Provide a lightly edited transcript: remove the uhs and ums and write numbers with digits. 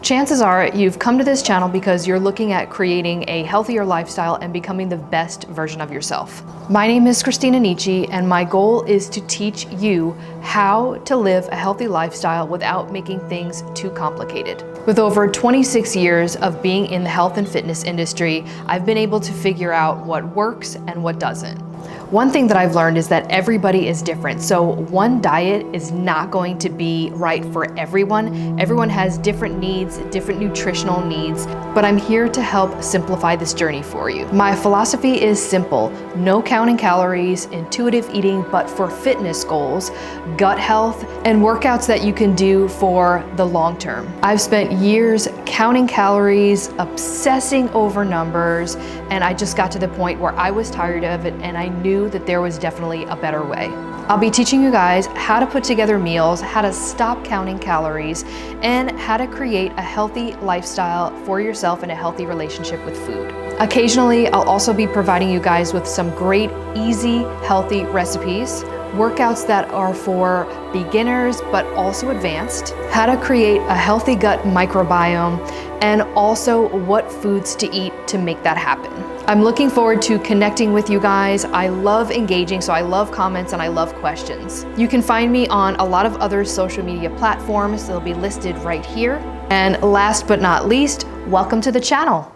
Chances are you've come to this channel because you're looking at creating a healthier lifestyle and becoming the best version of yourself. My name is Christina Nicci, and my goal is to teach you how to live a healthy lifestyle without making things too complicated. With over 26 years of being in the health and fitness industry, I've been able to figure out what works and what doesn't. One thing that I've learned is that everybody is different. So one diet is not going to be right for everyone. Everyone has different needs, different nutritional needs, but I'm here to help simplify this journey for you. My philosophy is simple: no counting calories, intuitive eating, but for fitness goals, gut health, and workouts that you can do for the long term. I've spent years counting calories, obsessing over numbers, and I just got to the point where I was tired of it and I knew that there was definitely a better way. I'll be teaching you guys how to put together meals, how to stop counting calories, and how to create a healthy lifestyle for yourself and a healthy relationship with food. Occasionally, I'll also be providing you guys with some great, easy, healthy recipes, workouts that are for beginners but also advanced, how to create a healthy gut microbiome, and also what foods to eat to make that happen. I'm looking forward to connecting with you guys. I love engaging, so I love comments and I love questions. You can find me on a lot of other social media platforms. They'll be listed right here. And last but not least, welcome to the channel.